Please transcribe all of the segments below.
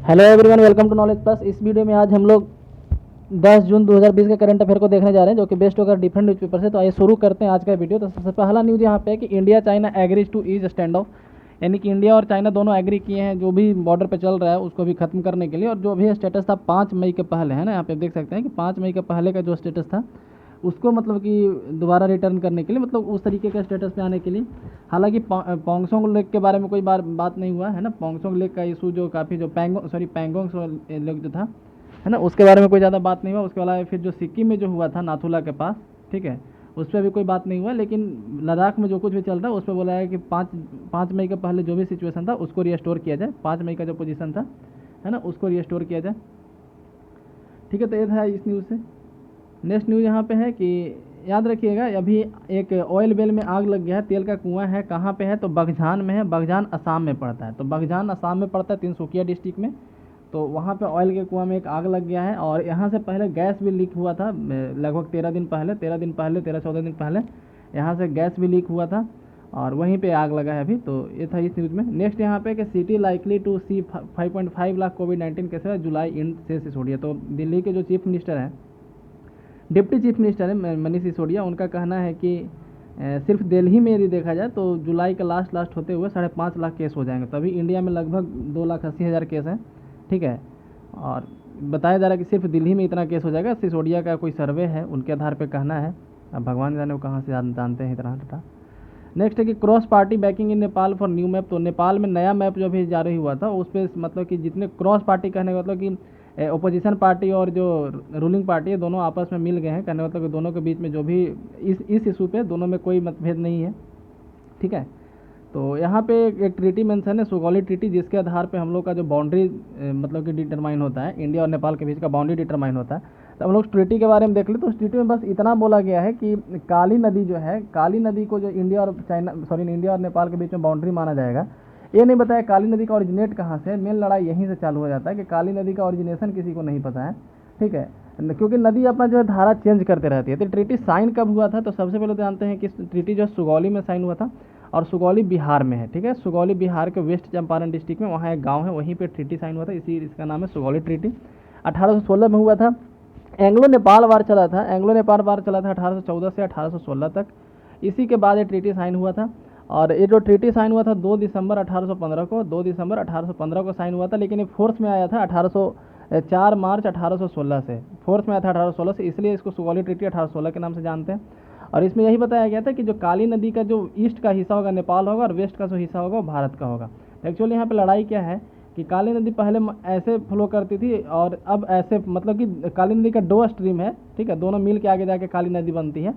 Hello everyone, welcome to knowledge plus. इस वीडियो में आज हम लोग 10 जून 2020 के करंट अफेयर को देखने जा रहे हैं, जो कि बेस्ड होकर डिफरेंट न्यूज़पेपर से। तो आइए शुरू करते हैं आज का वीडियो। तो सबसे पहला न्यूज़ यहाँ पे है कि India China agrees to ease standoff, यानी कि इंडिया और चाइना दोनों एग्री किए हैं जो भी बॉर्डर पे चल रहा है उसको भी खत्म करने के लिए। और जो भी स्टेटस था 5 मई के पहले, है ना, यहाँ पे देख सकते हैं कि 5 मई के पहले का जो स्टेटस था उसको मतलब कि दोबारा रिटर्न करने के लिए, मतलब उस तरीके के स्टेटस पे आने के लिए। हालांकि पोंगसोंग लेक के बारे में कोई बात नहीं हुआ है ना। पोंगसोंग लेक का इशू जो काफ़ी जो पैंगोंग लेक जो था, है ना, उसके बारे में कोई ज़्यादा बात नहीं हुआ। उसके अलावा फिर जो सिक्किम में जो हुआ था नाथुला के पास, ठीक है, उस पर भी कोई बात नहीं हुआ। लेकिन लद्दाख में जो कुछ भी चल रहा है उस पर बोला है कि 5 मई के पहले जो भी सिचुएशन था उसको रिस्टोर किया जाए। 5 मई का जो पोजीशन था, है ना, उसको रिस्टोर किया जाए। ठीक है, तो ये था इस न्यूज़ से। नेक्स्ट न्यूज़ यहाँ पे है कि याद रखिएगा, अभी एक ऑयल वेल में आग लग गया है। तेल का कुआं है, कहाँ पे है तो बगजान में है। बगजान असम में पड़ता है। तो बगजान असम में पड़ता है, तिनसुकिया डिस्ट्रिक्ट में। तो वहाँ पे ऑयल के कुआं में एक आग लग गया है और यहाँ से पहले गैस भी लीक हुआ था। लगभग 13 14 दिन पहले यहाँ से गैस भी लीक हुआ था और वहीं पे आग लगा है अभी। तो ये था इस न्यूज़ में। नेक्स्ट यहाँ पे कि city likely to see 5.5 lakh कोविड-19 केसेस जुलाई एंड से सिसोदिया। तो दिल्ली के जो चीफ मिनिस्टर हैं, डिप्टी चीफ मिनिस्टर है मनीष सिसोदिया, उनका कहना है कि सिर्फ दिल्ली में यदि देखा जाए तो जुलाई का लास्ट होते हुए 5.5 लाख केस हो जाएंगे। तभी इंडिया में लगभग 2,80,000 केस हैं, ठीक है। और बताया जा रहा है कि सिर्फ दिल्ली में इतना केस हो जाएगा। सिसोदिया का कोई सर्वे है, उनके आधार पर कहना है। अब भगवान जाने वो कहाँ से जानते हैं इतना डाटा। नेक्स्ट है कि cross party banking in Nepal for new map. तो नेपाल में नया मैप जो भी जारी हुआ था उस पर मतलब कि जितने क्रॉस पार्टी, कहने का मतलब कि ओपोजिशन पार्टी और जो रूलिंग पार्टी है दोनों आपस में मिल गए हैं। कहने का मतलब कि दोनों के बीच में जो भी इस इशू पे दोनों में कोई मतभेद नहीं है, ठीक है। तो यहाँ पे एक ट्रीटी मेंशन है, सुगौली ट्रीटी, जिसके आधार पे हम लोग का जो बाउंड्री मतलब कि डिटरमाइन होता है, इंडिया और नेपाल के बीच का बाउंड्री डिटरमाइन होता है। तो हम लोग ट्रीटी के बारे में देख ले तो उस ट्रीटी में बस इतना बोला गया है कि काली नदी जो है, काली नदी को जो इंडिया और नेपाल के बीच में बाउंड्री माना जाएगा। ये नहीं बताया काली नदी का ओरिजिनेट कहाँ से है। मेन लड़ाई यहीं से चालू हो जाता है कि काली नदी का ओरिजिनेशन किसी को नहीं पता है, ठीक है, क्योंकि नदी अपना जो है धारा चेंज करते रहती है। तो ट्रीटी साइन कब हुआ था, तो सबसे पहले तो जानते हैं कि ट्रीटी जो सुगौली में साइन हुआ था और सुगौली बिहार में है, ठीक है। सुगौली बिहार के वेस्ट चंपारण डिस्ट्रिक्ट में वहाँ एक गांव है, वहीं पे ट्रीटी साइन हुआ था, इसका नाम है सुगौली ट्रीटी। 1816 में हुआ था। एंग्लो नेपाल वार चला था, 1814 से 1816 तक। इसी के बाद ये ट्रीटी साइन हुआ था। और ये जो ट्रीटी साइन हुआ था 2 दिसंबर 1815 को, 2 दिसंबर 1815 को साइन हुआ था। लेकिन ये फोर्स में आया था 4 मार्च 1816 से, फोर्स में आया था 1816 से, इसलिए इसको सुगौली ट्रीटी 1816 के नाम से जानते हैं। और इसमें यही बताया गया था कि जो काली नदी का जो ईस्ट का हिस्सा होगा नेपाल होगा और वेस्ट का जो हिस्सा होगा वो भारत का होगा। एक्चुअली यहाँ पे लड़ाई क्या है कि काली नदी पहले ऐसे फ्लो करती थी और अब ऐसे, मतलब कि काली नदी का 2 स्ट्रीम है, ठीक है, दोनों मिल के आगे जाके काली नदी बनती है।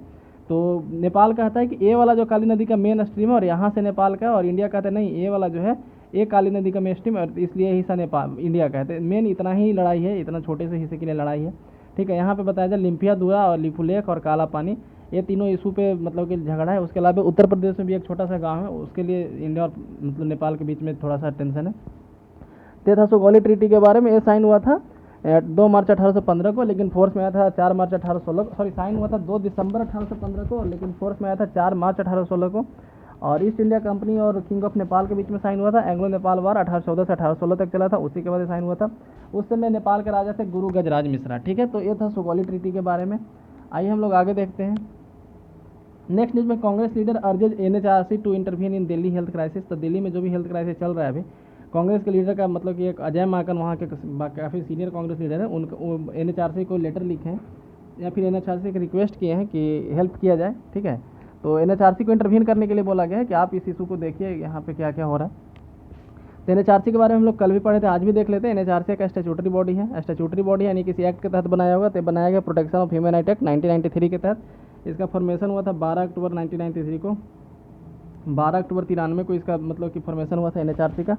तो नेपाल कहता है कि ए वाला जो काली नदी का मेन स्ट्रीम है और यहाँ से नेपाल का, और इंडिया कहता है नहीं, ए वाला जो है ए काली नदी का मेन स्ट्रीम और इसलिए हिस्सा नेपाल इंडिया कहते हैं। मेन इतना ही लड़ाई है, इतना छोटे से हिस्से के लिए लड़ाई है, ठीक है। यहाँ पे बताया जाए लिम्पिया दुआ और लिपुलेख और काला पानी, ये तीनों इशू पे मतलब कि झगड़ा है। उसके अलावा उत्तर प्रदेश में भी एक छोटा सा गांव है, उसके लिए इंडिया और मतलब नेपाल के बीच में थोड़ा सा टेंशन है। ये था सुगौली ट्रीटी के बारे में। ये साइन हुआ था 2 मार्च 1815 को, लेकिन फोर्स में आया था 4 मार्च 1816, सॉरी साइन हुआ था 2 दिसंबर 1815 को, लेकिन फोर्स में आया था 4 मार्च 1816 को। और ईस्ट इंडिया कंपनी और किंग ऑफ नेपाल के बीच में साइन हुआ था। एंग्लो नेपाल वार 1814 से 1816 तक चला था, उसी के बाद साइन हुआ था। उस समय नेपाल के राजा थे गुरु गजराज मिश्रा, ठीक है। तो ये था सुगौली ट्रीटी के बारे में। आइए हम लोग आगे देखते हैं। नेक्स्ट न्यूज में Congress leader urges NHRC to intervene in Delhi health crisis. तो दिल्ली में जो भी हेल्थ क्राइसिस चल रहा है अभी, कांग्रेस के लीडर का मतलब कि एक अजय माकन, वहाँ के काफ़ी सीनियर कांग्रेस लीडर हैं, उनको NHRC को लेटर लिखे हैं या फिर NHRC की रिक्वेस्ट किए हैं कि हेल्प किया जाए, ठीक है। तो NHRC को इंटरवीन करने के लिए बोला गया है कि आप इस इशू को देखिए यहाँ पे क्या क्या हो रहा है। तो NHRC के बारे में हम लोग कल भी पढ़े थे, आज भी देख लेते हैं। NHRC का स्टैट्यूटरी बॉडी है, स्टैट्यूटरी बॉडी यानी किसी एक्ट के तहत बनाया होगा। तो बनाया गया protection of human right act 1993 के तहत। इसका फॉर्मेशन हुआ था 12 अक्टूबर 1993 को, 12 अक्टूबर 93 को इसका मतलब कि फॉर्मेशन हुआ था NHRC का।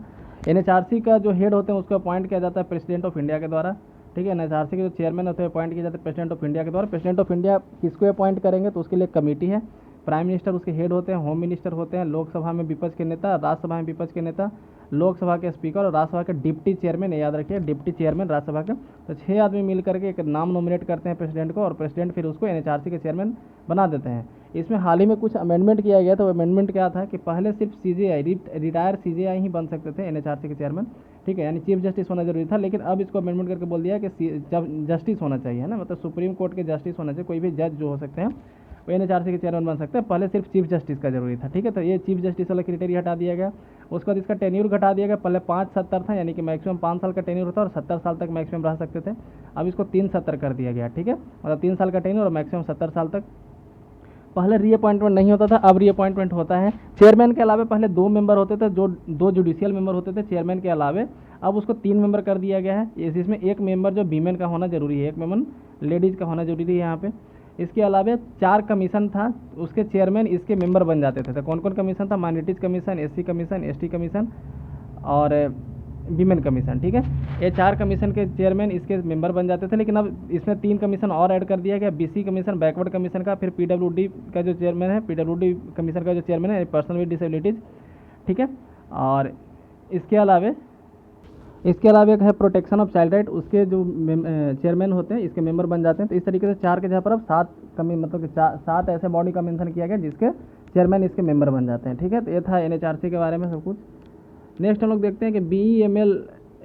NHRC का जो हेड होते हैं उसको अपॉइंट किया जाता है प्रेसिडेंट ऑफ इंडिया के द्वारा, ठीक है। NHRC के जो चेयरमैन होते हैं अपॉइंट किए जाते हैं प्रेसिडेंट ऑफ इंडिया के द्वारा। प्रेसिडेंट ऑफ इंडिया किसको अपॉइंट करेंगे तो उसके लिए कमेटी है। प्राइम मिनिस्टर उसके हेड होते हैं, होम मिनिस्टर होते हैं, लोकसभा में विपक्ष के नेता, राज्यसभा में विपक्ष के नेता, लोकसभा के स्पीकर और राज्यसभा के डिप्टी चेयरमैन, याद रखिए डिप्टी चेयरमैन राज्यसभा के। तो 6 आदमी मिल करके एक नाम नॉमिनेट करते हैं प्रेसिडेंट को और प्रेसिडेंट फिर उसको NHRC के चेयरमैन बना देते हैं। इसमें हाल ही में कुछ अमेंडमेंट किया गया। तो अमेंडमेंट क्या था कि पहले सिर्फ CJI, रिटायर CJI ही बन सकते थे NHRC के चेयरमैन, ठीक है, यानी चीफ जस्टिस होना जरूरी था, लेकिन अब इसको अमेंडमेंट करके बोल दिया कि जस्टिस होना चाहिए, है ना, मतलब सुप्रीम कोर्ट के जस्टिस होना चाहिए, कोई भी जज जो हो सकते हैं वो NHRC के चेयरमैन बन सकते हैं, पहले सिर्फ चीफ जस्टिस का जरूरी था। ठीक है, तो ये चीफ जस्टिस वाला क्राइटेरिया हटा दिया गया। उसके बाद इसका टेन्यूर घटा दिया गया, पहले 5-70 था, यानी कि मैक्सिमम 5 साल का टेन्यूर होता और 70 साल तक मैक्सिमम रह सकते थे, अब इसको 3-70 कर दिया गया। ठीक है, मतलब 3 साल का टेन्यूर और मैक्सिमम 70 साल तक। पहले रीअपॉइंटमेंट नहीं होता था, अब रीअपॉइंटमेंट होता है। चेयरमैन के अलावा पहले 2 मेंबर होते थे, जो 2 जुडिशियल मेंबर होते थे चेयरमैन के अलावा, अब उसको 3 मेंबर कर दिया गया है। इसमें एक मेंबर जो वीमेन का होना जरूरी है, एक मेंबर लेडीज़ का होना जरूरी है यहाँ पे। इसके अलावा 4 कमीशन था, उसके चेयरमैन इसके मेंबर बन जाते थे। तो कौन कौन कमीशन था? Minorities commission, SC commission, ST commission और वीमेन कमीशन। ठीक है, ये 4 कमीशन के चेयरमैन इसके मेंबर बन जाते थे, लेकिन अब इसमें 3 कमीशन और ऐड कर दिया गया, BC कमीशन, बैकवर्ड कमीशन का, फिर PWD का जो चेयरमैन है, PWD कमीशन का जो चेयरमैन है, पर्सन विद डिसेबिलिटीज़। ठीक है, और इसके अलावा एक है प्रोटेक्शन ऑफ चाइल्ड राइट, उसके जो चेयरमैन होते हैं इसके मेंबर बन जाते हैं। तो इस तरीके से 4 के जगह पर अब 7 मतलब कि 7 ऐसे बॉडी का मेंशन किया गया जिसके चेयरमैन इसके मेंबर बन जाते हैं। ठीक है, तो ये था NHRC के बारे में सब कुछ। नेक्स्ट हम लोग देखते हैं कि BEML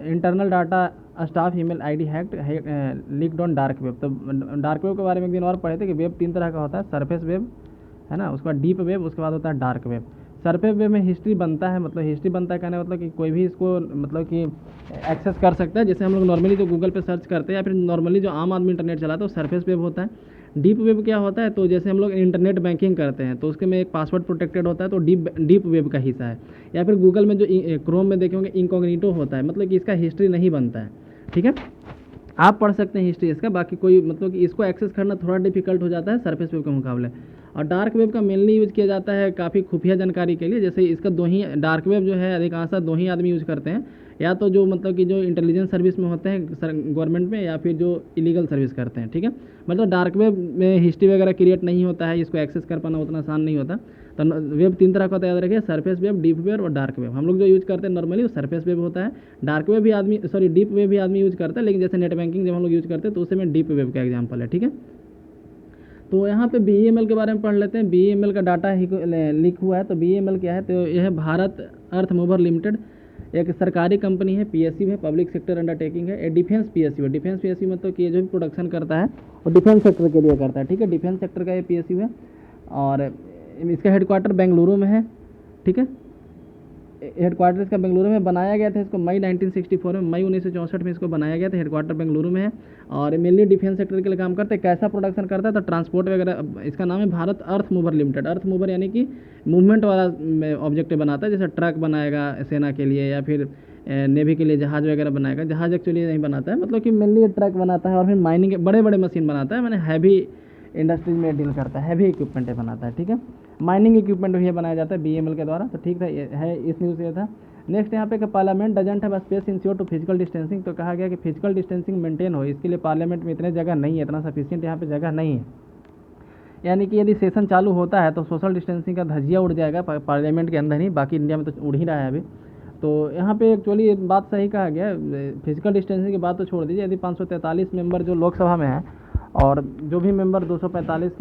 internal data staff email ID hacked leaked on dark web. तो डार्क वेब के बारे में एक दिन और पढ़े थे कि वेब 3 तरह का होता है, सरफेस वेब, है ना, उसके बाद डीप वेब, उसके बाद होता है डार्क वेब। सरफेस वेब में हिस्ट्री बनता है, मतलब हिस्ट्री बनता है कहने मतलब कि कोई भी इसको मतलब कि एक्सेस कर सकता है, जैसे हम लोग नॉर्मली जो गूगल पे सर्च करते हैं या फिर नॉर्मली जो आम आदमी इंटरनेट चलाता है वो सरफेस वेब होता है। डीप वेब क्या होता है? तो जैसे हम लोग इंटरनेट बैंकिंग करते हैं तो उसके में एक पासवर्ड प्रोटेक्टेड होता है, तो डीप वेब का हिस्सा है। या फिर गूगल में जो क्रोम में देखे होंगे इनकॉग्निटो होता है, मतलब कि इसका हिस्ट्री नहीं बनता है। ठीक है, आप पढ़ सकते हैं हिस्ट्री इसका, बाकी कोई मतलब कि इसको एक्सेस करना थोड़ा डिफिकल्ट हो जाता है सरफेस वेब के मुकाबले। और डार्क वेब का मेनली यूज़ किया जाता है काफ़ी खुफिया जानकारी के लिए, जैसे इसका 2 ही डार्क वेब जो है अधिकांशतः 2 ही आदमी यूज़ करते हैं, या तो जो मतलब कि जो इंटेलिजेंस सर्विस में होते हैं गवर्नमेंट में, या फिर जो इलीगल सर्विस करते हैं। ठीक है, मतलब डार्क वेब में हिस्ट्री वगैरह क्रिएट नहीं होता है, इसको एक्सेस कर पाना उतना आसान नहीं होता। तो वेब 3 तरह का होता है, याद रखिए, सरफेस वेब, डीप वेब और डार्क वेब। हम लोग जो यूज़ करते हैं नॉर्मली वो सरफेस वेब होता है। डार्क वेब भी डीप वेब भी आदमी यूज़ करता है, लेकिन जैसे नेट बैंकिंग जब हम लोग यूज़ करते हैं तो उसमें डीप वेब का एग्जाम्पल है। ठीक है, तो यहाँ पे BEML के बारे में पढ़ लेते हैं। BEML का डाटा लीक हुआ है। तो BEML क्या है? तो यह भारत अर्थ मूवर लिमिटेड एक सरकारी कंपनी है, PSU है, पब्लिक सेक्टर अंडरटेकिंग है, डिफेंस PSU है। डिफेंस PSU मतलब कि ये जो भी प्रोडक्शन करता है वो डिफेंस सेक्टर के लिए करता है। ठीक है, डिफेंस सेक्टर का ये PSU है और इसका हेडक्वार्टर बेंगलुरु में है। ठीक है, हेडक्वार्टर इसका बेंगलुरु में बनाया गया था, इसको मई 1964 में, मई 1964 में इसको बनाया गया था। हेडक्वार्टर बेंगलुरु में है और मेनली डिफेंस सेक्टर के लिए काम करते हैं। कैसा प्रोडक्शन करता है? तो ट्रांसपोर्ट वगैरह। इसका नाम है भारत अर्थ मूवर लिमिटेड। अर्थ मूवर यानी कि मूवमेंट वाला ऑब्जेक्ट बनाता है, जैसे ट्रक बनाएगा सेना के लिए या फिर नेवी के लिए जहाज वगैरह बनाएगा। जहाज एक्चुअली नहीं बनाता है, मतलब कि मेनली ट्रक बनाता है और फिर माइनिंग के बड़े बड़े मशीन बनाता है, मैंने हैवी इंडस्ट्रीज में डील करता है, हैवी इक्विपमेंट बनाता है। ठीक है, माइनिंग इक्विपमेंट भी बनाया जाता है BEML के द्वारा। तो ठीक है, इस न्यूज़ ये था। नेक्स्ट यहाँ पे कि parliament doesn't have space ensure to physical distancing. तो कहा गया कि फिजिकल डिस्टेंसिंग मेंटेन हो, इसके लिए पार्लियामेंट में इतने जगह नहीं है, इतना सफिशिएंट यहाँ पे जगह नहीं है। यानी कि यदि सेशन चालू होता है तो सोशल डिस्टेंसिंग का धज्जिया उड़ जाएगा पार्लियामेंट के अंदर ही, बाकी इंडिया में तो उड़ ही रहा है अभी। तो यहाँ पे एक्चुअली बात सही कहा गया, फिजिकल डिस्टेंसिंग की बात तो छोड़ दीजिए। यदि 543 मेंबर जो लोकसभा में है और जो भी मेंबर 235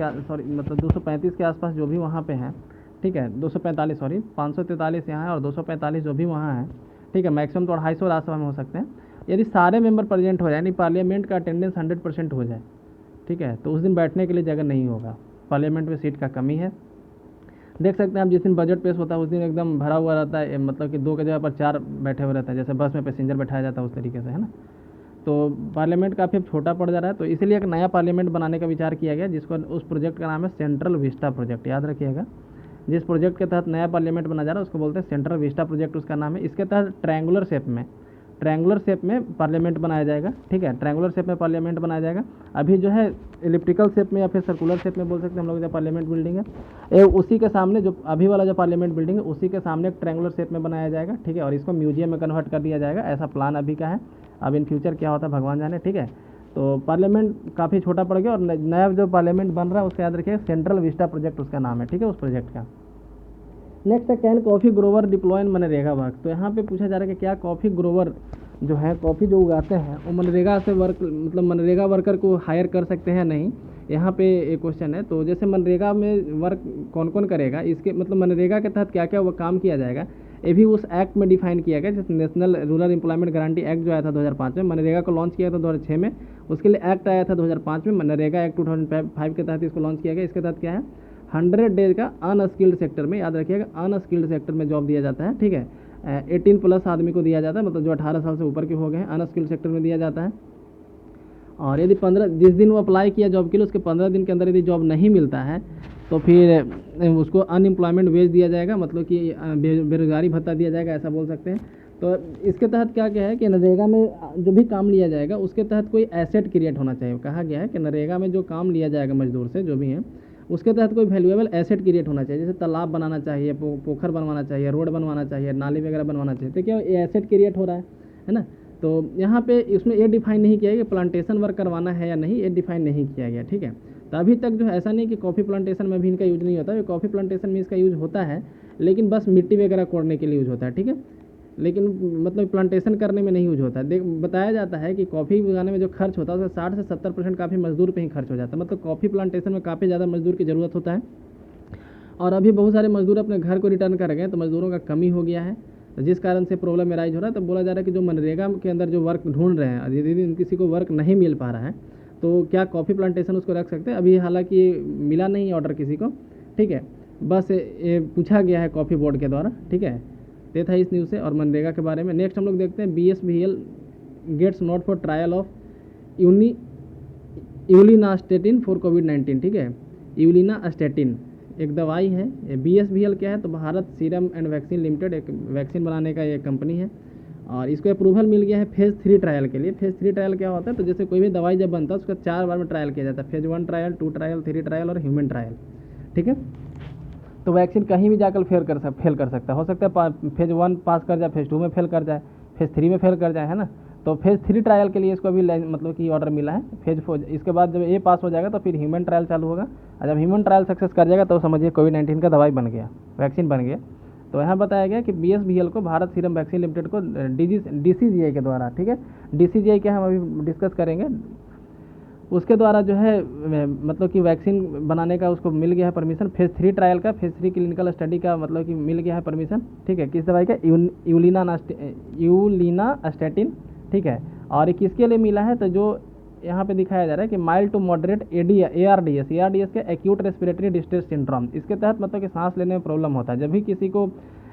के आसपास जो भी वहाँ पे हैं, ठीक है, 543 यहाँ है और 245 जो भी वहाँ है, ठीक है, मैक्सिमम तो 250 राज्यसभा में हो सकते हैं। यदि सारे मेंबर प्रेजेंट हो जाए, यानी पार्लियामेंट का अटेंडेंस 100% हो जाए, ठीक है, तो उस दिन बैठने के लिए जगह नहीं होगा, पार्लियामेंट में सीट का कमी है। देख सकते हैं आप, जिस दिन बजट पेश होता है उस दिन एकदम भरा हुआ रहता है, मतलब कि 2 की जगह पर 4 बैठे हुए रहते हैं, जैसे बस में पैसेंजर बैठाया जाता है उस तरीके से, है ना। तो पार्लियामेंट काफ़ी अब छोटा पड़ जा रहा है, तो इसीलिए एक नया पार्लियामेंट बनाने का विचार किया गया, जिसको उस प्रोजेक्ट का नाम है सेंट्रल विस्टा प्रोजेक्ट। याद रखिएगा, जिस प्रोजेक्ट के तहत नया पार्लियामेंट बना जा रहा है उसको बोलते हैं सेंट्रल विस्टा प्रोजेक्ट, उसका नाम है। इसके तहत ट्रायंगुलर शेप में पार्लियामेंट बनाया जाएगा। ठीक है, ट्रायंगुलर शेप में पार्लियामेंट बनाया जाएगा। अभी जो है इलिप्टिकल शेप में या फिर सर्कुलर शेप में बोल सकते हैं हम लोग, जो पार्लियामेंट बिल्डिंग है उसी के सामने, जो अभी वाला जो पार्लियामेंट बिल्डिंग है उसी के सामने एक ट्रायंगुलर शेप में बनाया जाएगा। ठीक है, और इसको म्यूजियम में कन्वर्ट कर दिया जाएगा, ऐसा प्लान अभी का है। अब इन फ्यूचर क्या होता है भगवान जाने। ठीक है, तो पार्लियामेंट काफ़ी छोटा पड़ गया और नया जो पार्लियामेंट बन रहा है उसका याद रखिए सेंट्रल विस्टा प्रोजेक्ट उसका नाम है। ठीक है, उस प्रोजेक्ट का। नेक्स्ट है can coffee Grover deploy in MNREGA work. तो यहाँ पे पूछा जा रहा है कि क्या कॉफ़ी ग्रोवर जो है, कॉफ़ी जो उगाते हैं वो मनरेगा से मतलब मनरेगा वर्कर को हायर कर सकते हैं नहीं, यहाँ पे एक क्वेश्चन है। तो जैसे मनरेगा में वर्क कौन कौन करेगा, इसके मतलब मनरेगा के तहत क्या क्या वो काम किया जाएगा, ये भी उस एक्ट में डिफाइन किया गया, जैसे national rural employment guarantee act जो आया था 2005 में, मनरेगा को लॉन्च किया था 2006 में, उसके लिए एक्ट आया था 2005 में, मनरेगा एक्ट 2005 के तहत इसको लॉन्च किया गया। इसके तहत क्या है, 100 डेज का अनस्किल्ड सेक्टर में, याद रखिएगा अनस्किल्ड सेक्टर में जॉब दिया जाता है, ठीक है। 18+ आदमी को दिया जाता है, मतलब जो 18 साल से ऊपर के हो गए हैं, अनस्किल्ड सेक्टर में दिया जाता है। और यदि 15 जिस दिन वो अप्लाई किया जॉब के लिए, उसके 15 दिन के अंदर यदि जॉब नहीं मिलता है तो फिर उसको अनएम्प्लॉयमेंट वेज दिया जाएगा, मतलब कि बेरोजगारी भत्ता दिया जाएगा, ऐसा बोल सकते हैं। तो इसके तहत क्या क्या है कि नरेगा में जो भी काम लिया जाएगा उसके तहत कोई एसेट क्रिएट होना चाहिए। कहा गया है कि नरेगा में जो काम लिया जाएगा मजदूर से जो भी हैं, उसके तहत कोई वैल्यूएबल एसेट क्रिएट होना चाहिए, जैसे तालाब बनाना चाहिए, पोखर बनवाना चाहिए, रोड बनवाना चाहिए, नाली वगैरह बनवाना चाहिए। तो क्या ये एसेट क्रिएट हो रहा है ना। तो यहाँ पे इसमें ये डिफाइन नहीं किया गया कि प्लांटेशन वर्क करवाना है या नहीं, ये डिफाइन नहीं किया गया, ठीक है। तो अभी तक जो है ऐसा नहीं कि कॉफ़ी प्लांटेशन में भी इनका यूज नहीं होता है, कॉफ़ी प्लांटेशन में इसका यूज होता है, लेकिन बस मिट्टी वगैरह कोड़ने के लिए यूज होता है, ठीक है। लेकिन मतलब प्लांटेशन करने में नहीं यूज होता है। बताया जाता है कि कॉफ़ी उगाने में जो खर्च होता है उसका 60 से 70% काफ़ी मजदूर पे ही खर्च हो जाता है, मतलब कॉफ़ी प्लांटेशन में काफ़ी ज़्यादा मजदूर की ज़रूरत होता है। और अभी बहुत सारे मजदूर अपने घर को रिटर्न कर गए, तो मजदूरों का कमी हो गया है, तो जिस कारण से प्रॉब्लम एराइज हो रहा है। तो बोला जा रहा है कि जो मनरेगा के अंदर जो वर्क ढूंढ रहे हैं, यदि किसी को वर्क नहीं मिल पा रहा है तो क्या कॉफ़ी प्लांटेशन उसको रख सकते हैं। अभी हालांकि मिला नहीं ऑर्डर किसी को, ठीक है, बस ये पूछा गया है कॉफ़ी बोर्ड के द्वारा, ठीक है। ये था इस न्यूज़ से और मनरेगा के बारे में। नेक्स्ट हम लोग देखते हैं, BSBL gets nod for trial of ulinastatin for कोविड-19, ठीक है। यूलिनास्टेटिन एक दवाई है। BSBL क्या है, तो Bharat serum and vaccine limited, एक वैक्सीन बनाने का एक कंपनी है, और इसको अप्रूवल मिल गया है फेज़ 3 ट्रायल के लिए। फेज़ 3 ट्रायल क्या होता है, तो जैसे कोई भी दवाई जब बनता है उसका 4 बार में ट्रायल किया जाता है, फेज़ 1 ट्रायल, 2 ट्रायल, 3 ट्रायल और ह्यूमन ट्रायल, ठीक है। तो वैक्सीन कहीं भी जाकर फेल कर सकता है, हो सकता है फेज़ 1 पास कर जाए, फेज़ 2 में फेल कर जाए, फेज़ 3 में फेल कर जाए, है ना। तो फेज़ 3 ट्रायल के लिए इसको अभी मतलब कि ऑर्डर मिला है। फेज़ 4 इसके बाद जब ये पास हो जाएगा तो फिर ह्यूमन ट्रायल चालू होगा, और जब ह्यूमन ट्रायल सक्सेस कर जाएगा तो समझिए कोविड-19 का दवाई बन गया, वैक्सीन बन गया। तो यहाँ बताया गया कि BSBL को भारत सीरम वैक्सीन लिमिटेड को DCGI के द्वारा, ठीक है, DCGI क्या हम अभी डिस्कस करेंगे, उसके द्वारा जो है मतलब कि वैक्सीन बनाने का उसको मिल गया है परमिशन। फेज़ 3 ट्रायल का, फेज़ 3 क्लिनिकल स्टडी का मतलब कि मिल गया है परमिशन, ठीक है। किस दवाई का, यूलिनास्टेटिन, ठीक है। और ये किसके लिए मिला है, तो जो यहाँ पे दिखाया जा रहा है कि माइल्ड टू मॉडरेट ARDS के एक्यूट रेस्पिरेटरी डिस्ट्रेस सिंड्रोम, इसके तहत मतलब कि सांस लेने में प्रॉब्लम होता है। जब भी किसी को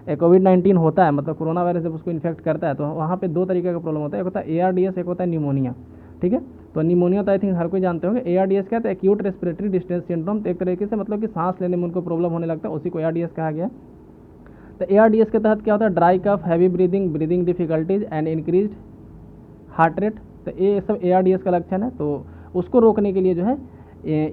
कोविड-19 होता है, मतलब कोरोना वायरस जब उसको इन्फेक्ट करता है, तो वहाँ पे 2 तरीके का प्रॉब्लम होता है, एक होता है ARDS, एक होता है निमोनिया, ठीक है। तो निमोनिया तो आई थिंक हर कोई जानते होंगे। ARDS क्या है, तो एक्यूट रेस्पिरेटरी डिस्ट्रेस सिंड्रोम, तो एक तरीके से मतलब कि सांस लेने में उनको प्रॉब्लम होने लगता है, उसी को ARDS कहा गया। तो ARDS के तहत क्या होता है, dry cough, heavy breathing difficulties and increased heart rate, तो ये सब ARDS का लक्षण है। तो उसको रोकने के लिए जो है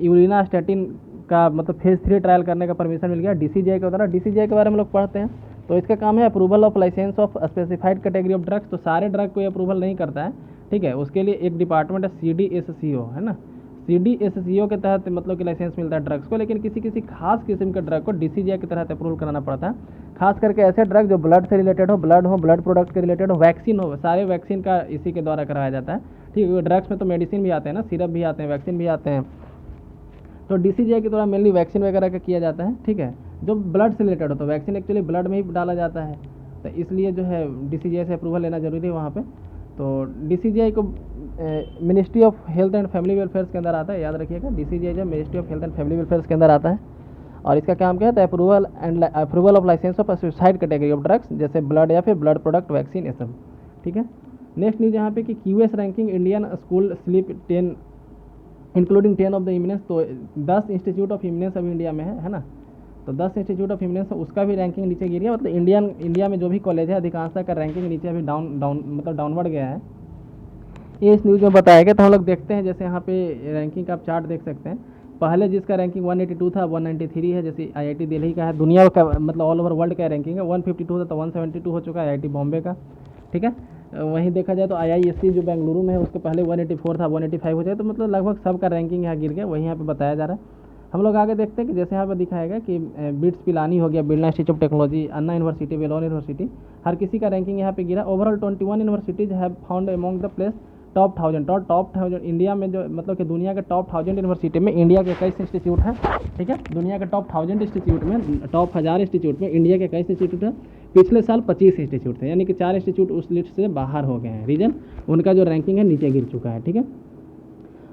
यूलिनास्टेटिन का मतलब फेज़ 3 ट्रायल करने का परमिशन मिल गया DCGI के द्वारा। DCGI के बारे में लोग पढ़ते हैं, तो इसका काम है approval of licence of specified category of drugs. तो सारे ड्रग को अप्रूवल नहीं करता है, ठीक है, उसके लिए एक डिपार्टमेंट है CDSCO, है ना। CDSCO के तहत मतलब कि लाइसेंस मिलता है ड्रग्स को, लेकिन किसी खास किस्म के ड्रग को DCGI के तहत अप्रूवल कराना पड़ता है, खास करके ऐसे ड्रग जो ब्लड से रिलेटेड हो, ब्लड प्रोडक्ट के रिलेटेड हो, वैक्सीन हो, सारे वैक्सीन का इसी के द्वारा कराया जाता है, ठीक है। ड्रग्स में तो मेडिसिन भी आते हैं ना, सिरप भी आते हैं, वैक्सीन भी आते हैं। तो DCGI के द्वारा मेनली वैक्सीन वगैरह का किया जाता है, ठीक है, जो ब्लड से रिलेटेड हो। तो वैक्सीन एक्चुअली ब्लड में ही डाला जाता है, तो इसलिए जो है DCGI से अप्रूवल लेना जरूरी है वहाँ पे। तो DCGI को ministry of health and family welfare के अंदर आता है, याद रखिएगा। DCGI जो ministry of health and family welfare के अंदर आता है, और इसका काम क्या है, approval of licence of specified category of drugs, जैसे ब्लड या फिर ब्लड प्रोडक्ट, वैक्सीन, ये सब, ठीक है। नेक्स्ट न्यूज़ यहाँ पे कि QS ranking Indian school sleep 10 including 10 of the eminence. तो 10 इंस्टीट्यूट ऑफ इमिनेंस अभी इंडिया में है ना। तो 10 इंस्टीट्यूट ऑफ इमिनेंस उसका भी रैंकिंग नीचे गिर गया, मतलब इंडिया में जो भी कॉलेज है अधिकांशतः का रैंकिंग नीचे अभी डाउनवर्ड गया है, ये इस न्यूज़ में बताया गया। तो हम लोग देखते हैं, जैसे यहाँ पे रैंकिंग का आप चार्ट देख सकते हैं। पहले जिसका रैंकिंग 182 था 193 है, जैसे IIT दिल्ली का है। दुनिया का मतलब ऑल ओवर वर्ल्ड का रैंकिंग है, 152 था तो 172 हो चुका है IIT बॉम्बे का, ठीक है। वहीं देखा जाए तो IISc जो बेंगलुरु में है उसके पहले 184 था, 185 हो जाए, तो मतलब लगभग सबका रैंकिंग यहाँ गिर गया, वहीं यहाँ पे बताया जा रहा है। हम लोग आगे देखते हैं कि जैसे यहाँ पे दिखाएगा कि बिट्स पिलानी हो गया, Birla institute of technology, Anna university, Vellore university, हर किसी का रैंकिंग यहाँ पे गिरा। Overall 21 universities have found among the place top 1000 India में, जो मतलब कि दुनिया के टॉप 1000 यूनिवर्सिटी में इंडिया के 21 इंस्टीट्यूट हैं, ठीक है। दुनिया के टॉप 1000 इंस्टीट्यूट में, टॉप 1000 इंस्टीट्यूट में इंडिया के 21 इंस्टीट्यूट है। पिछले साल 25 इंस्टीट्यूट थे, यानी कि 4 इंस्टीट्यूट उस लिस्ट से बाहर हो गए हैं। रीजन उनका जो रैंकिंग है नीचे गिर चुका है। ठीक है,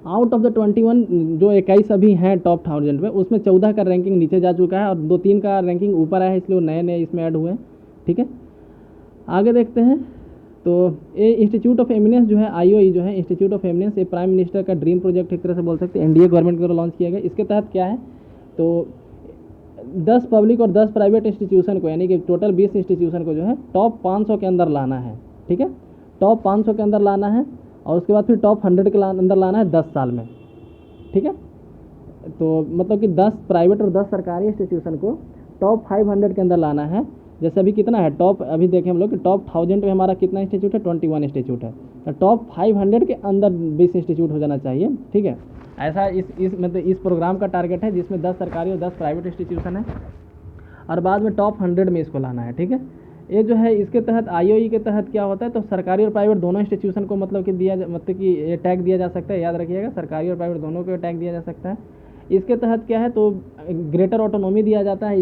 आउट ऑफ द 21 जो 21 अभी हैं टॉप 1000 में, उसमें 14 का रैंकिंग नीचे जा चुका है और 2-3 का रैंकिंग ऊपर आया है, इसलिए वो नए नए इसमें ऐड हुए हैं। ठीक है, आगे देखते हैं। तो ये इंस्टीट्यूट ऑफ एमिनेंस जो है, IOE जो है, इंस्टीट्यूट ऑफ एमिनेंस, ये प्राइम मिनिस्टर का ड्रीम प्रोजेक्ट एक तरह से बोल सकते हैं, NDA गवर्नमेंट के द्वारा लॉन्च किया गया। इसके तहत क्या है, तो 10 पब्लिक और 10 प्राइवेट इंस्टीट्यूशन को, यानी कि टोटल 20 इंस्टीट्यूशन को जो है टॉप 500 के अंदर लाना है। ठीक है, टॉप 500 के अंदर लाना है और उसके बाद फिर टॉप 100 के अंदर लाना है 10 साल में। ठीक है, तो मतलब कि 10 प्राइवेट और 10 सरकारी इंस्टीट्यूशन को टॉप 500 के अंदर लाना है। जैसे अभी कितना है टॉप, अभी देखें हम लोग कि टॉप 1000 में हमारा कितना इंस्टीट्यूट है, 21 इंस्टीट्यूट है। तो टॉप 500 के अंदर 20 इंस्टीट्यूट हो जाना चाहिए। ठीक है, ऐसा इस मतलब इस प्रोग्राम का टारगेट है, जिसमें 10 सरकारी और 10 प्राइवेट इंस्टीट्यूशन है और बाद में टॉप 100 में इसको लाना है। ठीक है, ये जो है इसके तहत IOE के तहत क्या होता है, तो सरकारी और प्राइवेट दोनों इंस्टीट्यूशन को मतलब कि मतलब कि ये टैग दिया जा सकता है। याद रखिएगा, सरकारी और प्राइवेट दोनों को टैग दिया जा सकता है। इसके तहत क्या है, तो ग्रेटर ऑटोनॉमी दिया जाता है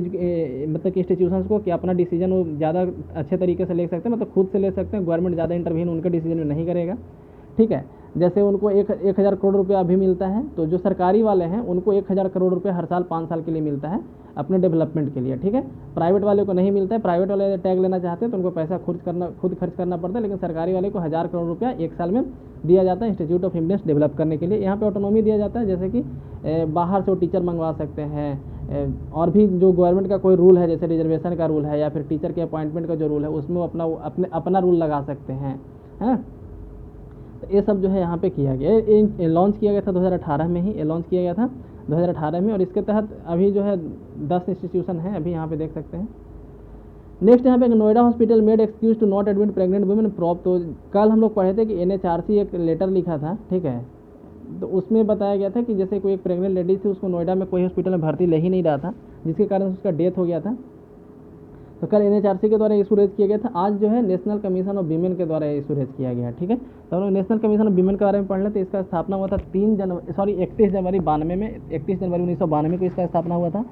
मतलब कि इंस्टीट्यूशंस को, कि अपना डिसीजन वो ज़्यादा अच्छे तरीके से ले सकते हैं, मतलब खुद से ले सकते हैं, गवर्नमेंट ज़्यादा इंटरवीन उनके डिसीजन में नहीं करेगा। ठीक है, जैसे उनको 1000 करोड़ रुपया अभी मिलता है, तो जो सरकारी वाले हैं उनको 1000 करोड़ रुपया हर साल 5 साल के लिए मिलता है अपने डेवलपमेंट के लिए। ठीक है, प्राइवेट वाले को नहीं मिलता है। प्राइवेट वाले टैग लेना चाहते हैं तो उनको पैसा खुद खर्च करना पड़ता है, लेकिन सरकारी वाले को 1000 करोड़ रुपया 1 साल में दिया जाता है इंस्टीट्यूट ऑफ एमिनेंस डेवलप करने के लिए। यहाँ पे ऑटोनॉमी दिया जाता है, जैसे कि बाहर से वो टीचर मंगवा सकते हैं, और भी जो गवर्नमेंट का कोई रूल है, जैसे रिजर्वेशन का रूल है या फिर टीचर के अपॉइंटमेंट का जो रूल है, उसमें अपना रूल लगा सकते हैं। तो ये सब जो है यहाँ पे किया गया। लॉन्च किया गया था 2018 में ही, ये लॉन्च किया गया था 2018 में, और इसके तहत अभी जो है 10 इंस्टीट्यूशन है, अभी यहाँ पे देख सकते हैं। नेक्स्ट यहाँ पे Noida hospital made excuse to not admit pregnant women probe. तो कल हम लोग पढ़े थे कि NHRC एक लेटर लिखा था। ठीक है, तो उसमें बताया गया था कि जैसे कोई एक प्रेग्नेंट लेडी थी, उसको नोएडा में कोई हॉस्पिटल में भर्ती ले ही नहीं रहा था, जिसके कारण उसका डेथ हो गया था। तो कल NHRC के द्वारा इशू रेज किया गया था। आज जो है नेशनल कमीशन ऑफ वीमेन के द्वारा इशू रेज किया गया। ठीक है, तो हम लोग नेशनल कमीशन ऑफ वीमेन के बारे में पढ़ लेते। इसका स्थापना हुआ था 31 जनवरी 92 में, 31 जनवरी 1992 को इसका स्थापना हुआ था।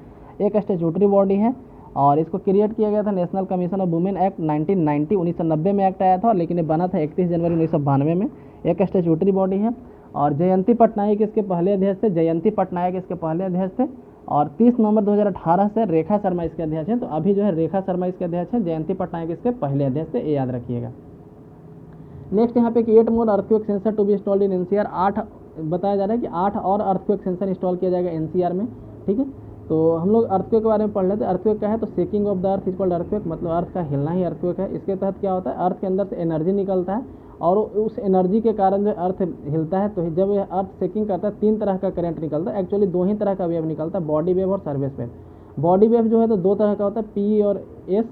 एक स्टैट्यूटरी बॉडी है और इसको क्रिएट किया गया था national commission of women act 1990 में एक्ट आया था, लेकिन ये बना था 31 जनवरी 1992 में। एक स्टैट्यूटरी बॉडी है और जयंती पटनायक इसके पहले अध्यक्ष थे। जयंती पटनायक इसके पहले अध्यक्ष थे और 30 नवंबर 2018 से रेखा शर्मा इसके अध्यक्ष हैं। तो अभी जो है रेखा शर्मा इसके अध्यक्ष हैं, जयंती पटनायक इसके पहले अध्यक्ष थे, ये याद रखिएगा। नेक्स्ट यहाँ पे कि 8 more earthquake sensor to be installed in NCR। 8 बताया जा रहा है कि 8 और अर्थक्वेक सेंसर इंस्टॉल किया जाएगा NCR में। ठीक है, तो हम लोग अर्थक्वेक के बारे में पढ़ लेते हैं। अर्थक्वेक क्या है, तो shaking of the earth is called earthquake, मतलब अर्थ का हिलना ही अर्थक्वेक है। इसके तहत क्या होता है, अर्थ के अंदर से एनर्जी निकलता है और उस एनर्जी के कारण जो अर्थ हिलता है, तो जब यह अर्थ शेकिंग करता है 3 तरह का करंट निकलता है। एक्चुअली 2 ही तरह का वेव निकलता है, बॉडी वेव और सरफेस वेव। बॉडी वेव जो है तो 2 तरह का होता है, P और S,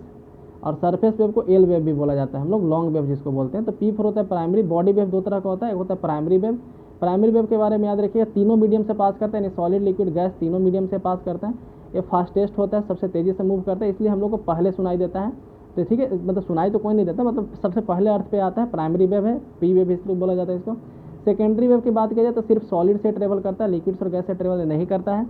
और सरफेस वेव को L वेव भी बोला जाता है, हम लोग लॉन्ग वेव जिसको बोलते हैं। तो P होता है प्राइमरी, बॉडी वेव 2 तरह का होता है, एक होता है प्राइमरी वेव। प्राइमरी वेव के बारे में याद रखिएगा, तीनों मीडियम से पास करता है, यानी सॉलिड लिक्विड गैस तीनों मीडियम से पास करता है। ये फास्टेस्ट होता है, सबसे तेज़ी से मूव करता है, इसलिए हम लोग को पहले सुनाई देता है। तो ठीक है, मतलब सुनाई तो कोई नहीं देता, मतलब सबसे पहले अर्थ पे आता है, प्राइमरी वेव है, P वेव इसलिए बोला जाता है इसको। सेकेंडरी वेव की बात किया जाए तो सिर्फ सॉलिड से ट्रेवल करता है, लिक्विड्स और गैस से ट्रेवल नहीं करता है।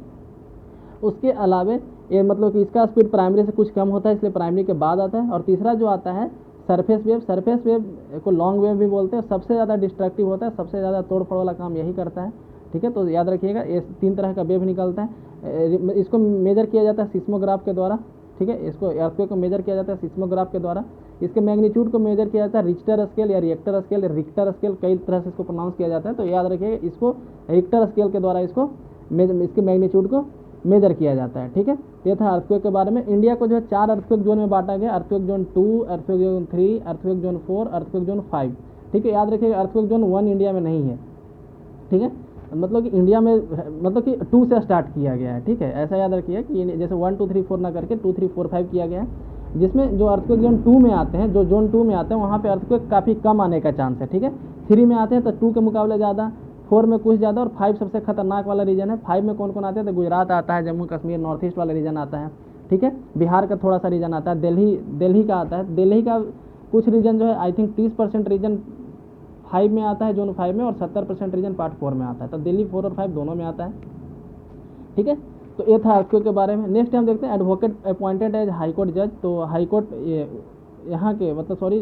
उसके अलावे ये मतलब कि इसका स्पीड प्राइमरी से कुछ कम होता है, इसलिए प्राइमरी के बाद आता है। और तीसरा जो आता है सरफेस वेव, सरफेस वेव को लॉन्ग वेव भी बोलते हैं, सबसे ज़्यादा डिस्ट्रक्टिव होता है, सबसे ज़्यादा तोड़ फोड़ वाला काम यही करता है। ठीक है, तो याद रखिएगा ये 3 तरह का वेव निकलता है। इसको मेजर किया जाता है सिस्मोग्राफ के द्वारा। ठीक है, इसको अर्थक्वेक को मेजर किया जाता है सिस्मोग्राफ के द्वारा। इसके मैग्नीट्यूड को मेजर किया जाता है रिक्टर स्केल या रिएक्टर स्केल, रिक्टर स्केल कई तरह से इसको प्रोनाउंस किया जाता है। तो याद रखिएगा इसको रिक्टर स्केल के द्वारा इसको इसके मैग्नीट्यूड को मेजर किया जाता है। ठीक है, ये था अर्थक्वेक के बारे में। इंडिया को जो है 4 अर्थक्वेक जोन में बांटा गया, earthquake zone 2, earthquake zone 3, earthquake zone 4, earthquake zone 5। ठीक है, याद रखिएगा अर्थक्वेक जोन 1 इंडिया में नहीं है। ठीक है, मतलब कि इंडिया में मतलब कि 2 से स्टार्ट किया गया है। ठीक है, ऐसा याद रखिए कि जैसे 1 2 3 4 ना करके 2 3 4 5 किया गया है, जिसमें जो अर्थक्वेक जोन 2 में आते हैं, जो जोन 2 में आते हैं वहाँ पे अर्थक्वेक काफ़ी कम आने का चांस है। ठीक है, 3 में आते हैं तो 2 के मुकाबले ज़्यादा, 4 में कुछ ज़्यादा, और 5 सबसे खतरनाक वाला रीजन है। 5 में कौन कौन आते हैं, तो गुजरात आता है, जम्मू कश्मीर, नॉर्थ ईस्ट वाला रीजन आता है। ठीक है, बिहार का थोड़ा सा रीजन आता है, दिल्ली का आता है। दिल्ली का कुछ रीजन जो है आई थिंक 30% रीजन 5 में आता है, जोन 5 में, और 70% रीजन पार्ट 4 में आता है। तो दिल्ली 4 और 5 दोनों में आता है। ठीक है, तो ये था आरक्यू के बारे में। नेक्स्ट हम देखते हैं advocate appointed as high court जज। तो हाई कोर्ट यहाँ के मतलब सॉरी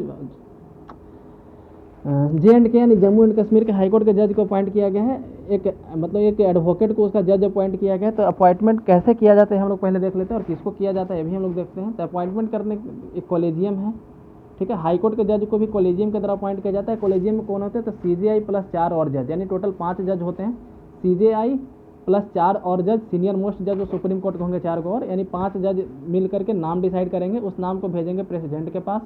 JNK यानी जम्मू एंड कश्मीर के हाई कोर्ट के जज को अपॉइंट किया गया है। एक मतलब एक एडवोकेट को उसका जज अपॉइंट किया गया है। तो अपॉइंटमेंट कैसे किया जाता है हम लोग पहले देख लेते हैं, और किसको किया जाता है ये भी हम लोग देखते हैं। तो अपॉइंटमेंट करने एक कॉलेजियम है, ठीक है। हाई कोर्ट के जज को भी कॉलेजियम के द्वारा अपॉइंट किया जाता है। कॉलेजियम में कौन होते हैं, तो CJI प्लस 4 और जज, यानी टोटल 5 जज होते हैं। CJI प्लस 4 और जज, सीनियर मोस्ट जज जो सुप्रीम कोर्ट के होंगे 4 को और, यानी 5 जज मिल करके नाम डिसाइड करेंगे। उस नाम को भेजेंगे प्रेसिडेंट के पास।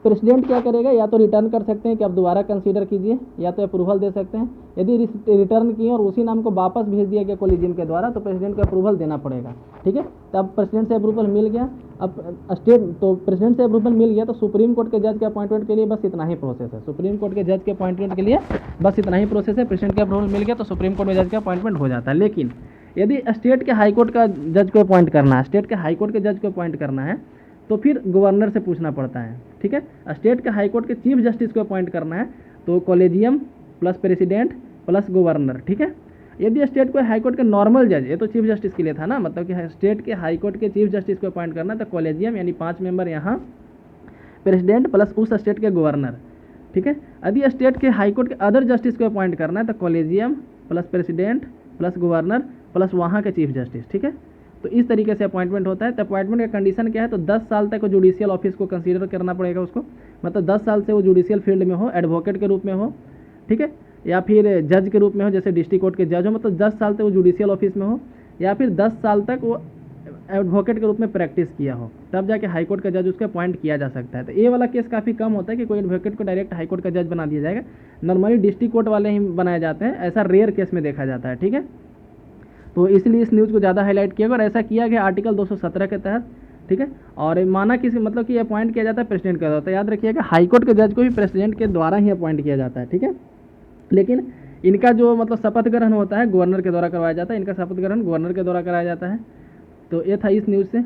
प्रेसिडेंट क्या करेगा, या तो रिटर्न कर सकते हैं कि आप दोबारा कंसीडर कीजिए, या तो अप्रूवल दे सकते हैं। यदि रिटर्न किए और उसी नाम को वापस भेज दिया गया कॉलेजियम के द्वारा, तो प्रेसिडेंट को अप्रूवल देना पड़ेगा, ठीक है। तब प्रेसिडेंट से अप्रूवल मिल गया। अब स्टेट तो प्रेसिडेंट से अप्रूवल मिल गया, तो सुप्रीम कोर्ट के जज के अपॉइंटमेंट के लिए बस इतना ही प्रोसेस है। सुप्रीम कोर्ट के जज के अपॉइंटमेंट के लिए बस इतना ही प्रोसेस है। प्रेसिडेंट का अप्रूवल मिल गया तो सुप्रीम कोर्ट में जज का अपॉइंटमेंट हो जाता है। लेकिन यदि स्टेट के हाई कोर्ट का जज को अपॉइंट करना है, स्टेट के हाई कोर्ट के जज को अपॉइंट करना है, तो फिर गवर्नर से पूछना पड़ता है, ठीक है। स्टेट के हाई कोर्ट के चीफ जस्टिस को अपॉइंट करना है, तो collegium plus president plus governor, ठीक है। यदि स्टेट को हाई कोर्ट के नॉर्मल जज, ये तो चीफ जस्टिस के लिए था ना, मतलब कि स्टेट के हाई कोर्ट के चीफ जस्टिस को अपॉइंट करना, तो कॉलेजियम यानी 5 मेंबर यहाँ, प्रेसिडेंट प्लस उस स्टेट के गवर्नर, ठीक है। यदि स्टेट के हाई कोर्ट के अदर जस्टिस को अपॉइंट करना है, तो collegium plus president plus governor plus वहाँ के चीफ जस्टिस, ठीक है। तो इस तरीके से अपॉइंटमेंट होता है। तो अपॉइंटमेंट का कंडीशन क्या है, तो 10 साल तक वो जुडिशियल ऑफिस को कंसीडर करना पड़ेगा उसको, मतलब 10 साल से वो जुडिशियल फील्ड में हो, एडवोकेट के रूप में हो, ठीक है, या फिर जज के रूप में हो, जैसे डिस्ट्रिक्ट कोर्ट के जज हो, मतलब 10 साल तक वो जुडिशियल ऑफिस में हो, या फिर 10 साल तक वो एडवोकेट के रूप में प्रैक्टिस किया हो, तब जाके हाई कोर्ट का जज उसको अपॉइंट किया जा सकता है। तो ये वाला केस काफ़ी कम होता है कि कोई एडवोकेट को डायरेक्ट हाई कोर्ट का जज बना दिया जाएगा। नॉर्मली डिस्ट्रिक्ट कोर्ट वाले ही बनाए जाते हैं, ऐसा रेयर केस में देखा जाता है, ठीक है। तो इसलिए इस न्यूज़ को ज़्यादा हाईलाइट किया गया, और ऐसा किया गया आर्टिकल 217 के तहत, ठीक है। और माना किसी मतलब कि अपॉइंट किया जाता है प्रेसिडेंट का, तो याद रखिएगा हाई कोर्ट के जज को भी प्रेसिडेंट के द्वारा ही अपॉइंट किया जाता है, ठीक है। लेकिन इनका जो मतलब शपथ ग्रहण होता है गवर्नर के द्वारा करवाया जाता है, इनका शपथ ग्रहण गवर्नर के द्वारा कराया जाता है। तो ये था इस न्यूज़ से।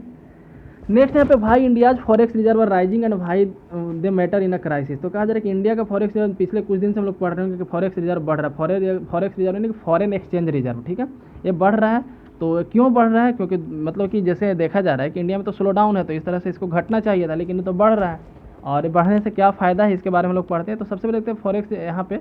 नेक्स्ट यहाँ पे भाई India's forex reserve are rising and भाई they matter in a crisis. तो कहा जा रहा है कि इंडिया का फॉरेक्स रिजर्व पिछले कुछ दिन से हम लोग पढ़ रहे हैं कि फॉरेक्स रिजर्व बढ़ रहा है। फॉरेक्स रिजर्व यानी कि फॉरेन एक्सचेंज रिजर्व, ठीक है, ये बढ़ रहा है। तो क्यों बढ़ रहा है, क्योंकि मतलब कि जैसे देखा जा रहा है कि इंडिया में तो स्लो डाउन है, तो इस तरह से इसको घटना चाहिए था, लेकिन ये तो बढ़ रहा है। और बढ़ने से क्या फ़ायदा है इसके बारे में लोग पढ़ते हैं। तो सबसे पहले देखते हैं फॉरेक्स यहाँ पे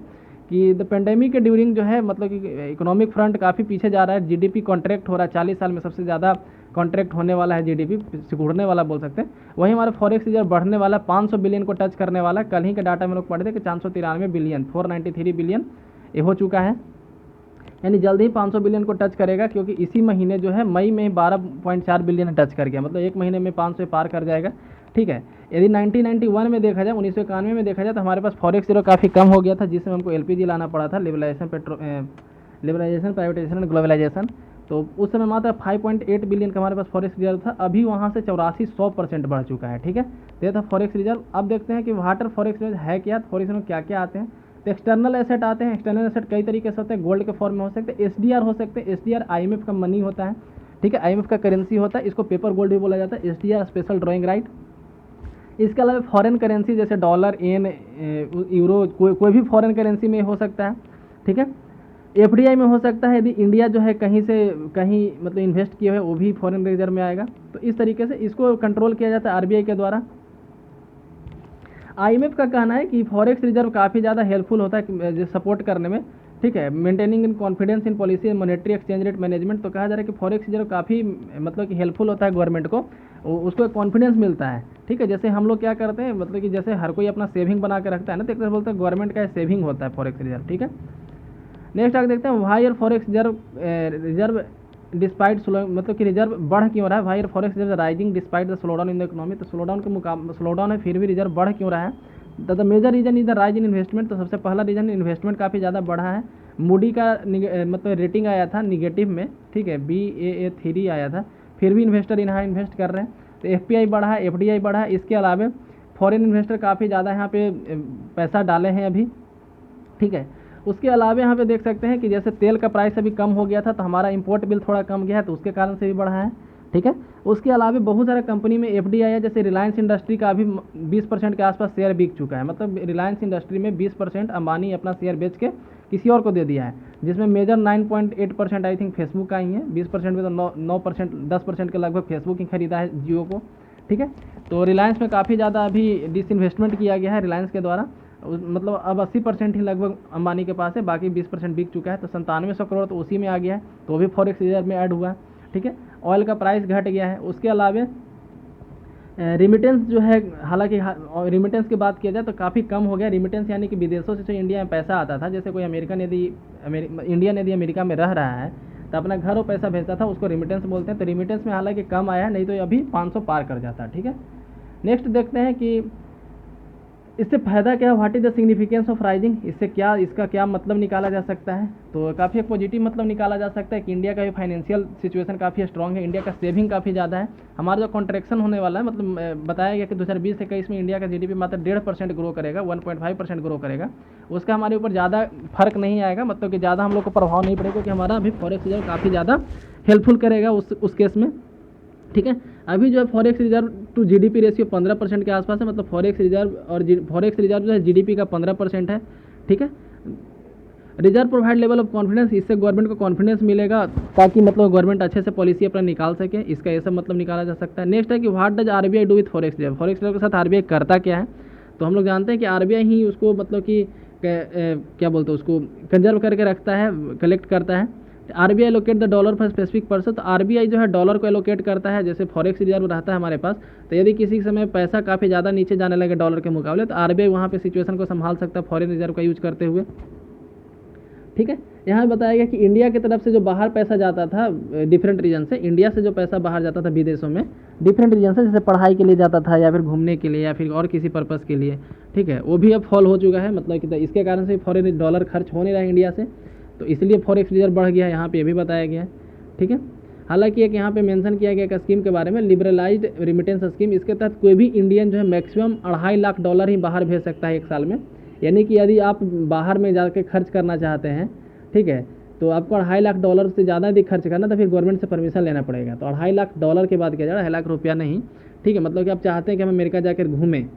कि द पेंडेमिक के ड्यूरिंग जो है मतलब कि इकोनॉमिक फ्रंट काफ़ी पीछे जा रहा है। जीडीपी कॉन्ट्रैक्ट हो रहा है, 40 साल में सबसे ज़्यादा कॉन्ट्रैक्ट होने वाला है, जीडीपी सिकुड़ने वाला बोल सकते हैं। वहीं हमारा फॉरेक्स रिजर्व बढ़ने वाला, 500 बिलियन को टच करने वाला। कल ही के डाटा में लोग पढ़े थे कि 493 बिलियन, 493 बिलियन ये हो चुका है, यानी जल्द ही 500 बिलियन को टच करेगा, क्योंकि इसी महीने जो है मई में 12.4 बिलियन टच कर गया, मतलब एक महीने में 500 पार कर जाएगा, ठीक है। यदि 1991 में देखा जाए, 1991 में देखा जाए, तो हमारे पास फॉरेक्स रिजर्व काफ़ी कम हो गया था, जिसमें हमको LPG लाना पड़ा था, लिबरलाइजेशन, प्राइवेटाइजेशन एंड ग्लोबलाइजेशन। तो उस समय मात्र 5.8 बिलियन का हमारे पास फॉरेक्स रिजर्व था। अभी वहाँ से 84-100% बढ़ चुका है, ठीक है। तो ये था फॉरेक्स रिजर्व। अब देखते हैं कि वाटर फॉरेक्स रिजर्व है क्या, फॉरेक्स रिजर्व क्या क्या आते हैं। तो एक्सटर्नल एसेट आते हैं। एक्सटर्नल एसेट कई तरीके से होते हैं, गोल्ड के फॉर्म में हो सकते हैं, SDR हो सकते हैं। SDR IMF का मनी होता है, ठीक है, IMF का करेंसी होता है, इसको पेपर गोल्ड भी बोला जाता है। SDR special drawing right. इसके अलावा फॉरेन करेंसी जैसे डॉलर, येन, यूरो, कोई भी फॉरेन करेंसी में हो सकता है, ठीक है। FDI में हो सकता है, यदि इंडिया जो है कहीं से कहीं मतलब इन्वेस्ट किए हुए, वो भी फॉरेन रिजर्व में आएगा। तो इस तरीके से इसको कंट्रोल किया जाता है RBI के द्वारा। IMF का कहना है कि फॉरेक्स रिजर्व काफ़ी ज़्यादा हेल्पफुल होता है जो सपोर्ट करने में, ठीक है, maintaining in confidence in policy and monetary exchange rate management. तो कहा जा रहा है कि फॉरेक्स रिजर्व काफ़ी मतलब कि हेल्पफुल होता है गवर्नमेंट को, उसको एक कॉन्फिडेंस मिलता है, ठीक है। जैसे हम लोग क्या करते हैं, मतलब कि जैसे हर कोई अपना सेविंग बना के रखता है ना, तो एक तरह बोलते हैं गवर्नमेंट का सेविंग होता है फॉरेक्स रिजर्व, ठीक है। नेक्स्ट आगे देखते हैं वाई और फॉरेक्स रिजर्व डिस्पाइट स्लो, मतलब कि रिजर्व बढ़ क्यों रहा है। वाई और forex reserve rising despite the slow down in the economy. तो स्लो डाउन के मुकाबले स्लो डाउन है, फिर भी रिजर्व बढ़ क्यों रहा है। The major reason is the rise in investment. तो सबसे पहला रीजन इन्वेस्टमेंट काफ़ी ज़्यादा बढ़ा है। मूडी का मतलब रेटिंग आया था निगेटिव में, ठीक है, Baa3 आया था, फिर भी इन्वेस्टर यहाँ इन्वेस्ट कर रहे हैं। तो FPI बढ़ा है, FDI बढ़ा है। इसके अलावा फॉरेन इन्वेस्टर काफ़ी ज़्यादा यहाँ पे पैसा डाले हैं अभी, ठीक है। उसके अलावा यहाँ पे देख सकते हैं कि जैसे तेल का प्राइस अभी कम हो गया था, तो हमारा इंपोर्ट बिल थोड़ा कम गया है, तो उसके कारण से भी बढ़ा है, ठीक है। उसके अलावा बहुत सारे कंपनी में FDI है, जैसे रिलायंस इंडस्ट्री का अभी 20% के आसपास शेयर बिक चुका है। मतलब रिलायंस इंडस्ट्री में 20% अंबानी अपना शेयर बेच के किसी और को दे दिया है, जिसमें मेजर 9.8% आई थिंक फेसबुक का ही है, 20% में तो 9% 10% के लगभग फेसबुक ही खरीदा है जियो को, ठीक है। तो रिलायंस में काफ़ी ज़्यादा अभी डिसइन्वेस्टमेंट किया गया है रिलायंस के द्वारा, मतलब अब 80% ही लगभग अंबानी के पास है, बाकी 20% बिक चुका है। तो 9700 करोड़ तो उसी में आ गया है, तो वो भी फॉरेक्स रिजर्व में ऐड हुआ है, ठीक है। ऑयल का प्राइस घट गया है। उसके अलावा रिमिटेंस जो है, हालांकि रिमिटेंस की बात किया जाए तो काफ़ी कम हो गया रिमिटेंस, यानी कि विदेशों से जो इंडिया में पैसा आता था, जैसे कोई इंडियन यदि अमेरिका में रह रहा है तो अपना घर वो पैसा भेजता था, उसको रिमिटेंस बोलते हैं। तो रिमिटेंस में हालांकि कम आया है, नहीं तो अभी 500 पार कर जाता है, ठीक है। नेक्स्ट देखते हैं कि इससे फ़ायदा क्या है, what is the significance of rising, इसका क्या मतलब निकाला जा सकता है। तो काफ़ी एक पॉजिटिव मतलब निकाला जा सकता है कि इंडिया का भी फाइनेंशियल सिचुएशन काफ़ी स्ट्रॉन्ग है, इंडिया का सेविंग काफ़ी ज़्यादा है। हमारा जो कॉन्ट्रैक्शन होने वाला है, मतलब बताया गया कि 2020-21 में इंडिया का GDP मात्र 1.5% ग्रो करेगा, 1.5% ग्रो करेगा। उसका हमारे ऊपर ज़्यादा फर्क नहीं आएगा, मतलब कि ज़्यादा हम लोग को प्रभाव नहीं पड़ेगा, क्योंकि हमारा अभी फॉरेक्स रिजर्व काफ़ी ज़्यादा हेल्पफुल करेगा उस केस में, ठीक है। अभी जो है forex reserve to GDP ratio 15% के आसपास है, मतलब फॉरेक्स रिजर्व जो है GDP का 15% है, ठीक है। Reserve provide level of confidence, इससे गवर्नमेंट को कॉन्फिडेंस मिलेगा, ताकि मतलब गवर्नमेंट अच्छे से पॉलिसी अपना निकाल सके, इसका ये सब मतलब निकाला जा सकता है। नेक्स्ट है कि what does RBI do with forex reserve, forex reserve के साथ RBI करता क्या है। तो हम लोग जानते हैं कि RBI ही उसको मतलब कि क्या बोलते हैं, उसको कंजर्व करके रखता है, कलेक्ट करता है। RBI allocate the dollar for specific person, तो RBI जो है डॉलर को एलोकेट करता है, जैसे फॉरेक्स रिजर्व रहता है हमारे पास, तो यदि किसी समय पैसा काफ़ी ज़्यादा नीचे जाने लगे डॉलर के मुकाबले, तो RBI वहाँ पे सिचुएशन को संभाल सकता है फॉरेन रिजर्व का यूज करते हुए, ठीक है। यहाँ बताया गया कि इंडिया की तरफ से जो बाहर पैसा जाता था डिफरेंट रीजन से, इंडिया से जो पैसा बाहर जाता था विदेशों में डिफरेंट रीजन से, जैसे पढ़ाई के लिए जाता था या फिर घूमने के लिए या फिर और किसी पर्पज़ के लिए, ठीक है, वो भी अब फॉल हो चुका है, मतलब कि इसके कारण से फॉरेन डॉलर खर्च हो नहीं रहा है इंडिया से, तो इसलिए फॉरेक्स रिजर्व बढ़ गया है, यहाँ पे ये भी बताया गया है, ठीक है। हालांकि एक यहाँ पे मेंशन किया गया एक स्कीम के बारे में, लिबरलाइज्ड रिमिटेंस स्कीम, इसके तहत कोई भी इंडियन जो है मैक्सिमम $2.5 लाख ही बाहर भेज सकता है एक साल में। यानी कि यदि आप बाहर में जाके खर्च करना चाहते हैं, ठीक है, तो आपको $2.5 लाख से ज़्यादा यदि खर्च करना तो फिर गवर्नमेंट से परमिशन लेना पड़ेगा। तो $2.5 लाख की बात किया जा रहा है, $2.5 लाख रुपया नहीं, ठीक है। मतलब कि आप चाहते हैं कि हम अमेरिका जाकर घूमें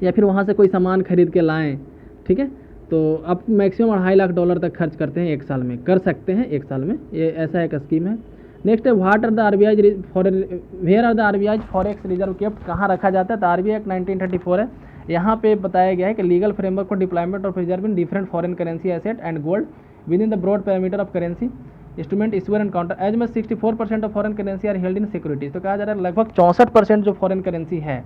या फिर वहाँ से कोई सामान खरीद के लाएँ, ठीक है, तो आप मैक्सिमम $2.5 लाख तक खर्च करते हैं एक साल में, कर सकते हैं एक साल में, ये ऐसा एक स्कीम है। नेक्स्ट है what are the where are the RBI forex reserve kept, कहाँ रखा जाता है। तो RBI एक्ट 1934 है, यहाँ पे बताया गया है कि legal framework for deployment of reserve in different foreign currency asset and gold within the broad parameter of currency instrument issuer and counter age में 64% of foreign currency are held in securities. तो कहा जा रहा है लगभग 64% जो foreign currency है,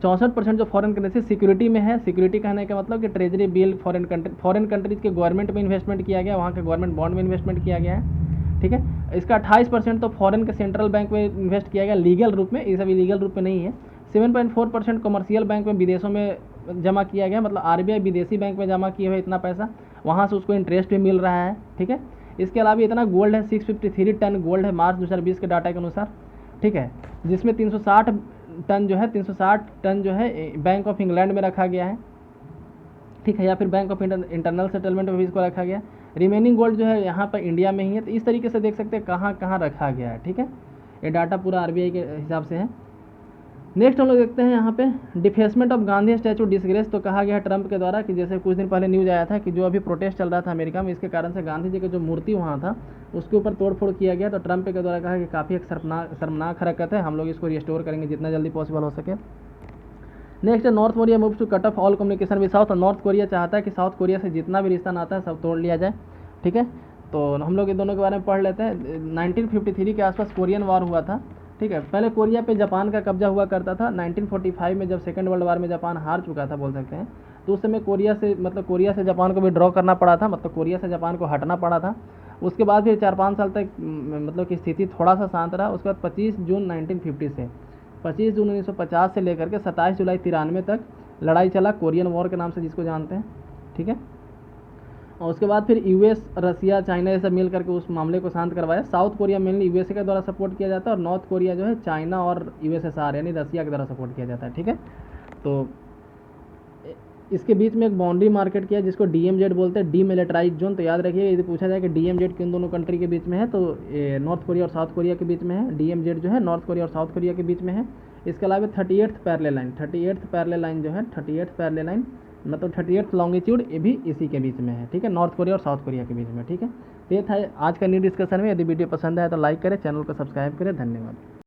64% जो फॉरेन करेंसी सिक्योरिटी में है। सिक्योरिटी कहने का मतलब कि ट्रेजरी बिल, फॉरेन कंट्रीज के गवर्नमेंट में इन्वेस्टमेंट किया गया, वहाँ के गवर्नमेंट बॉन्ड में इन्वेस्टमेंट किया गया है, ठीक है। इसका 28% तो फॉरेन के सेंट्रल बैंक में इन्वेस्ट किया गया लीगल रूप में, ये सब इलीगल रूप में नहीं है। 7.4% कमर्शियल बैंक में विदेशों में जमा किया गया, मतलब RBI विदेशी बैंक में जमा किए हुए इतना पैसा, वहाँ से उसको इंटरेस्ट भी मिल रहा है, ठीक है। इसके अलावा इतना गोल्ड है, 653 टन गोल्ड है मार्च 2020 के डाटा के अनुसार, ठीक है, जिसमें 360 टन जो है बैंक ऑफ इंग्लैंड में रखा गया है, ठीक है, या फिर बैंक ऑफ इंटरनल सेटलमेंट में भी इसको रखा गया। रिमेनिंग गोल्ड जो है यहाँ पर इंडिया में ही है। तो इस तरीके से देख सकते हैं कहाँ कहाँ रखा गया है, ठीक है। ये डाटा पूरा RBI के हिसाब से है। नेक्स्ट हम लोग देखते हैं यहाँ पे defacement of Gandhi statue disgrace. तो कहा गया है ट्रंप के द्वारा कि जैसे कुछ दिन पहले न्यूज़ आया था कि जो अभी प्रोटेस्ट चल रहा था अमेरिका में, इसके कारण से गांधी जी का जो मूर्ति वहाँ था उसके ऊपर तोड़फोड़ किया गया। तो ट्रंप के द्वारा कहा कि काफ़ी एक शर्मनाक हरकत है, हम लोग इसको रिस्टोर करेंगे जितना जल्दी पॉसिबल हो सके। नेक्स्ट है North Korea moves to cut off all communication with south. North Korea चाहता है कि साउथ कोरिया से जितना भी रिश्ता नाता है सब तोड़ लिया जाए, ठीक है। तो हम लोग ये दोनों के बारे में पढ़ लेते हैं। 1953 के आसपास कोरियन वार हुआ था, ठीक है। पहले कोरिया पे जापान का कब्जा हुआ करता था। 1945 में जब सेकेंड वर्ल्ड वार में जापान हार चुका था बोल सकते हैं, तो उस समय कोरिया से जापान को विड्रॉ करना पड़ा था, मतलब कोरिया से जापान को हटना पड़ा था। उसके बाद फिर 4-5 साल तक मतलब कि स्थिति थोड़ा सा शांत रहा। उसके बाद 25 जून 1950 से 25 जून 1950 से लेकर के 27 जुलाई 93 तक लड़ाई चला, कोरियन वॉर के नाम से जिसको जानते हैं, ठीक है। और उसके बाद फिर US, रसिया, चाइना ये सब मिल करके उस मामले को शांत करवाया। साउथ कोरिया मेनली USA के द्वारा सपोर्ट किया जाता है और नॉर्थ कोरिया जो है चाइना और USSR यानी रसिया के द्वारा सपोर्ट किया जाता है, ठीक है। तो इसके बीच में एक बाउंड्री मार्केट किया जिसको DMZ बोलते हैं, डीमिलिटराइज्ड जोन। तो याद रखिए यदि पूछा जाए कि DMZ किन दोनों कंट्री के बीच में है, तो नॉर्थ कोरिया और साउथ कोरिया के बीच में है। DMZ जो है नॉर्थ कोरिया और साउथ कोरिया के बीच में है। इसके अलावा 38th पैरेलल लाइन जो है 38th पैरेलल लाइन मतलब 38th लॉन्गिट्यूड ये भी इसी के बीच में है, ठीक है, नॉर्थ कोरिया और साउथ कोरिया के बीच में, ठीक है। तो ये था आज का न्यू डिस्कशन में। यदि वीडियो पसंद आया तो लाइक करें, चैनल को सब्सक्राइब करें। धन्यवाद।